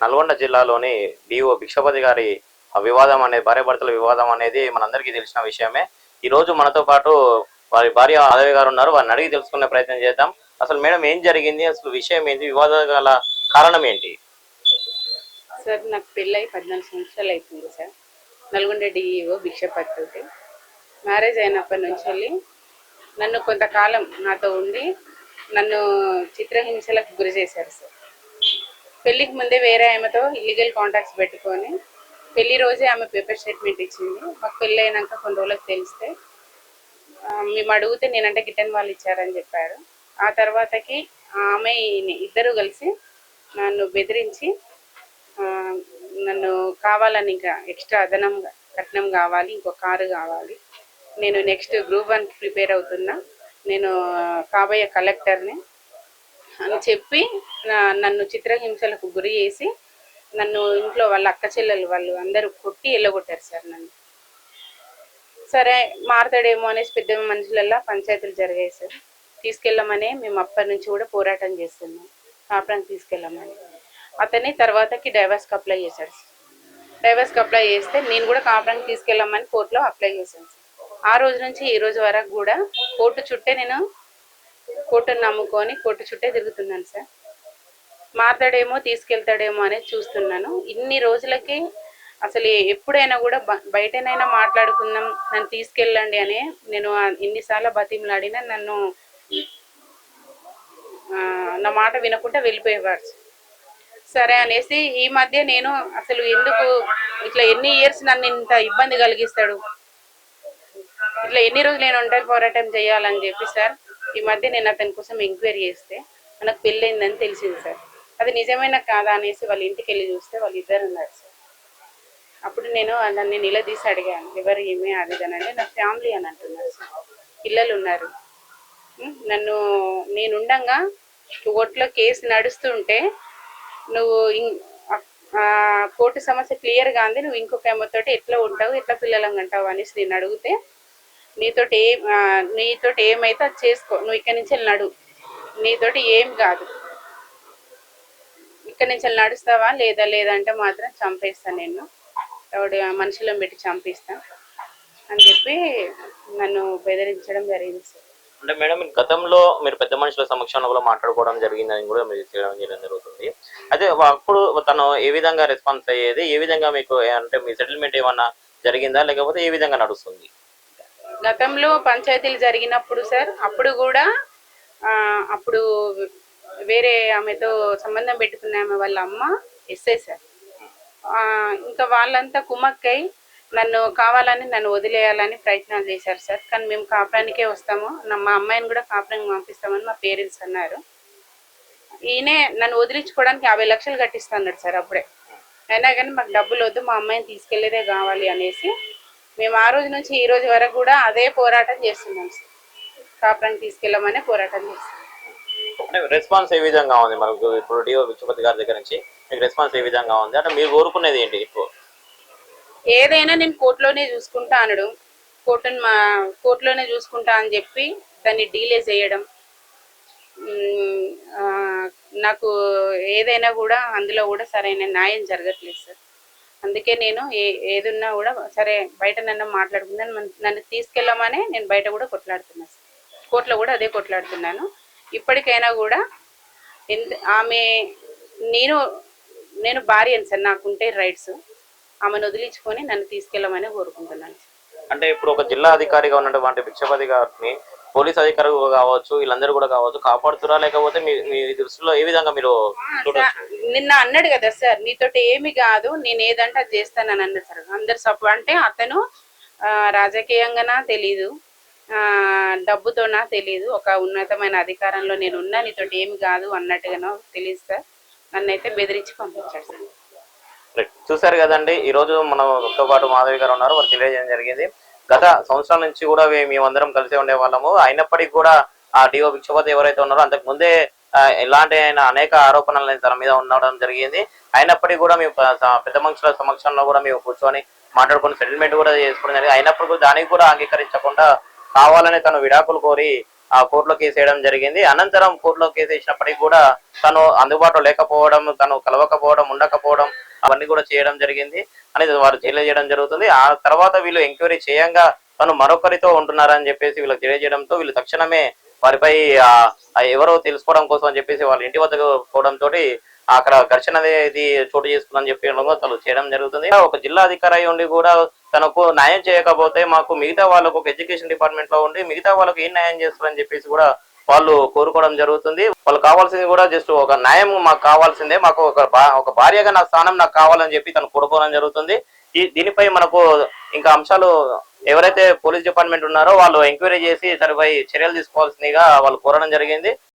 నల్గొండ జిల్లాలోని డిఓ భిక్షపతి గారి వివాదం అనేది భార్యాభర్తల వివాదం అనేది మనందరికీ తెలిసిన విషయమే. ఈ రోజు మనతో పాటు వారి భార్య మాధవి గారు ఉన్నారు. వారిని అడిగి తెలుసుకునే ప్రయత్నం చేద్దాం. అసలు మేడం ఏం జరిగింది, అసలు విషయం ఏంటి, వివాదం గల కారణం ఏంటి? సార్ నాకు పెళ్ళై 14 సంవత్సరాలు అవుతుంది సార్. నల్గొండ డిఈఓ భిక్షపతి తోటి మ్యారేజ్ అయినప్పటి నుంచి నన్ను కొంతకాలం నాతో ఉండి నన్ను చిత్రహింసలకు గురి చేశారు సార్. పెళ్ళికి ముందే వేరే ఆమెతో ఇల్లీగల్ కాంటాక్ట్స్ పెట్టుకొని పెళ్లి రోజే ఆమె పేపర్ స్టేట్మెంట్ ఇచ్చింది. మాకు పెళ్ళి అయినాక కొన్ని రోజులకు తెలిస్తే మేము అడిగితే నేనంటే గిట్టని వాళ్ళు ఇచ్చారని చెప్పారు. ఆ తర్వాతకి ఆమె ఇద్దరు కలిసి నన్ను బెదిరించి నన్ను కావాలని ఇంకా ఎక్స్ట్రా అదనం కట్నం కావాలి, ఇంకో కారు కావాలి, నేను నెక్స్ట్ గ్రూప్ 1కి ప్రిపేర్ అవుతున్నా, నేను కాబోయే కలెక్టర్ని అని చెప్పి నన్ను చిత్రహింసలకు గురి చేసి నన్ను ఇంట్లో వాళ్ళ అక్క చెల్లెలు వాళ్ళు అందరూ కొట్టి వెళ్ళగొట్టారు సార్ నన్ను. సరే మారతాడేమో అనేసి పెద్ద మనుషులల్లా పంచాయతీలు జరిగాయి సార్. తీసుకెళ్ళమని మేము అప్పటి నుంచి కూడా పోరాటం చేస్తున్నాం, కాపురానికి తీసుకెళ్ళమని. అతని తర్వాతకి డైవర్స్కి అప్లై చేశాడు సార్. డైవర్స్కి అప్లై చేస్తే నేను కూడా కాపురానికి తీసుకెళ్ళమని కోర్టులో అప్లై చేశాను సార్. ఆ రోజు నుంచి ఈ రోజు వరకు కూడా కోర్టు చుట్టే నేను కోర్టును నమ్ముకొని కోర్టు చుట్టే తిరుగుతున్నాను సార్. మారతాడేమో తీసుకెళ్తాడేమో అనేది చూస్తున్నాను. ఇన్ని రోజులకి అసలు ఎప్పుడైనా కూడా బయటనైనా మాట్లాడుకుందాం, నన్ను తీసుకెళ్ళండి అని నేను ఎన్నిసార్లు బతిమలాడినా నన్ను నా మాట వినకుండా వెళ్ళిపోయేవాడు. సరే అనేసి ఈ మధ్య నేను అసలు ఎందుకు ఇట్లా ఎన్ని ఇయర్స్ నన్ను ఇంత ఇబ్బంది కలిగిస్తాడు, ఇట్లా ఎన్ని రోజులు నేను ఒంటరి పోరాటం చేయాలని చెప్పి సార్ ఈ మధ్య నేను అతని కోసం ఎంక్వైరీ చేస్తే మనకు పెళ్ళైందని తెలిసింది సార్. అది నిజమైన కాదా అనేసి వాళ్ళ ఇంటికి వెళ్ళి చూస్తే వాళ్ళు ఇద్దరు ఉన్నారు సార్. అప్పుడు నేను నన్ను నిలదీసి అడిగాను, ఎవరు ఏమీ అడిగానంటే నా ఫ్యామిలీ అని అంటున్నారు సార్. పిల్లలు ఉన్నారు. నన్ను నేనుండగా కోర్టులో కేసు నడుస్తుంటే నువ్వు కోర్టు సమస్య క్లియర్గా ఉంది, నువ్వు ఇంకొక అమ్మతోటి ఎట్లా ఉంటావు, ఎట్లా పిల్లలను అంటావు అనేసి నేను అడిగితే నీతోటి ఏమైతే అది చేసుకో, నువ్వు ఇక్కడి నుంచి నడు, నీతోటి ఏం కాదు, ఇక్కడి నుంచి నడుస్తావా లేదంటే మాత్రం చంపేస్తాను, నేను మనుషులను పెట్టి చంపిస్తాను అని చెప్పి నన్ను బెదిరించడం జరిగింది సార్. అంటే మేడం గతంలో మీరు పెద్ద మనుషుల సమక్షంలో కూడా మాట్లాడుకోవడం జరిగిందని కూడా మీరు చేయడం జరుగుతుంది. అయితే అప్పుడు తను ఏ విధంగా రెస్పాన్స్ అయ్యేది, ఏ విధంగా మీకు అంటే మీ సెటిల్మెంట్ ఏమన్నా జరిగిందా, లేకపోతే ఏ విధంగా నడుస్తుంది? గతంలో పంచాయతీలు జరిగినప్పుడు సార్ అప్పుడు కూడా అప్పుడు వేరే ఆమెతో సంబంధం పెట్టుకున్న ఆమె వాళ్ళ అమ్మ ఎస్ఐ సార్. ఇంకా వాళ్ళంతా కుమ్మక్కై నన్ను కావాలని నన్ను వదిలేయాలని ప్రయత్నాలు చేశారు సార్. కానీ మేము కాపురానికే వస్తాము, మా అమ్మాయిని కూడా కాపురానికి పంపిస్తామని మా పేరెంట్స్ అన్నారు. ఈయనే నన్ను వదిలించుకోవడానికి 50 లక్షలు కట్టిస్తున్నాడు సార్ అప్పుడే. అయినా కానీ మాకు డబ్బులు వద్దు, మా అమ్మాయిని తీసుకెళ్లేదే కావాలి అనేసి మేము ఆ రోజు నుంచి ఈ రోజు వరకు కూడా అదే పోరాటం చేస్తున్నాం సార్. కాపురానికి తీసుకెళ్ళమనే పోరాటం చేస్తున్నాం. రెస్పాన్స్ ఏ విధంగా ఉంది మనకు ఇప్పుడు డిఓ భిక్షపతి గారి దగ్గర నుంచి మీకు రెస్పాన్స్ ఏ విధంగా ఉంది? అంటే మీరు కోరుకునేది ఏంటి? ఇప్పుడు ఏదైనా నేను కోర్టులోనే చూసుకుంటా అనడం, కోర్టులోనే చూసుకుంటా అని చెప్పి దాన్ని డీలే చేయడం, నాకు ఏదైనా కూడా అందులో కూడా సరైన న్యాయం జరగట్లేదు సార్. అందుకే నేను ఏదున్నా కూడా సరే బయట నన్ను మాట్లాడుకుందాను, నన్ను తీసుకెళ్ళమనే నేను బయట కూడా కొట్లాడుతున్నాను సార్. కోర్టులో కూడా అదే కొట్లాడుతున్నాను. ఇప్పటికైనా కూడా ఆమె నేను భార్యను సార్, నాకుంటే రైట్స్, ఆమెను వదిలించుకొని నన్ను తీసుకెళ్ళమని కోరుకుంటున్నాను. అంటే ఇప్పుడు ఒక జిల్లా అధికారిగా ఉన్నటువంటి భిక్షపతి గారిని పోలీస్ అధికారులు కావచ్చు, వీళ్ళందరూ కూడా కావచ్చు, కాపాడుతురా లేకపోతే మీ దృష్టిలో ఏ విధంగా మీరు నిన్న అన్నాడు కదా సార్, నీతోటి ఏమి కాదు, నేను ఏదంటే అది చేస్తానని అన్నాడు సార్. అందరు సపోర్ట్ అంటే అతను రాజకీయంగానా తెలీదు, డబ్బుతోనా తెలీదు, ఒక ఉన్నతమైన అధికారంలో నేను ఉన్నా, నీతోటి ఏమి కాదు అన్నట్టుగానో తెలియదు సార్. నన్నైతే బెదిరించి పంపించాడు సార్. చూసారు కదండి, ఈ రోజు మనతో పాటు మాధవి గారు ఉన్నారు. వారు తెలియజేయడం జరిగింది, గత సంవత్సరాల నుంచి కూడా మేమందరం కలిసి ఉండే వాళ్ళము. అయినప్పటికీ కూడా ఆ డిఓ భిక్షపతి ఎవరైతే ఉన్నారో అంతకు ముందే ఇలాంటి అనేక ఆరోపణలు తన మీద ఉండడం జరిగింది. అయినప్పటికీ కూడా మేము పెద్ద మనుషుల సమక్షంలో కూడా మేము కూర్చొని మాట్లాడుకుని సెటిల్మెంట్ కూడా చేసుకోవడం జరిగింది. అయినప్పుడు దానికి కూడా అంగీకరించకుండా కావాలని తను విడాకులు కోరి ఆ కోర్టులో కేసు వేయడం జరిగింది. అనంతరం కోర్టులో కేసు వేసినప్పటికీ కూడా తను అందుబాటులో లేకపోవడం, తను కలవకపోవడం, ఉండకపోవడం అవన్నీ కూడా చేయడం జరిగింది అనేది వారు తెలియజేయడం జరుగుతుంది. ఆ తర్వాత వీళ్ళు ఎంక్వైరీ చేయంగా తను మరొకరితో ఉంటున్నారని చెప్పేసి వీళ్ళకి తెలియజేయడంతో వీళ్ళు తక్షణమే వారిపై ఎవరో తెలుసుకోవడం కోసం అని చెప్పేసి వాళ్ళ ఇంటి వద్దకు పోవడంతో అక్కడ ఘర్షణ అనేది చోటు చేసుకుందని చెప్పి తను చేయడం జరుగుతుంది. ఒక జిల్లా అధికారి అయి ఉండి కూడా తనకు న్యాయం చేయకపోతే మాకు మిగతా వాళ్ళకు ఒక ఎడ్యుకేషన్ డిపార్ట్మెంట్ లో ఉండి మిగతా వాళ్ళకు ఏం న్యాయం చేస్తారని చెప్పేసి కూడా వాళ్ళు కోరుకోవడం జరుగుతుంది. వాళ్ళు కావాల్సింది కూడా జస్ట్ ఒక న్యాయం మాకు కావాల్సిందే, మాకు ఒక భార్యగా నా స్థానం నాకు కావాలని చెప్పి తను కోరుకోవడం జరుగుతుంది. దీనిపై మనకు ఇంకా అంశాలు ఎవరైతే పోలీస్ డిపార్ట్మెంట్ ఉన్నారో వాళ్ళు ఎంక్వైరీ చేసి దానిపై చర్యలు తీసుకోవాల్సిందిగా వాళ్ళు కోరడం జరిగింది.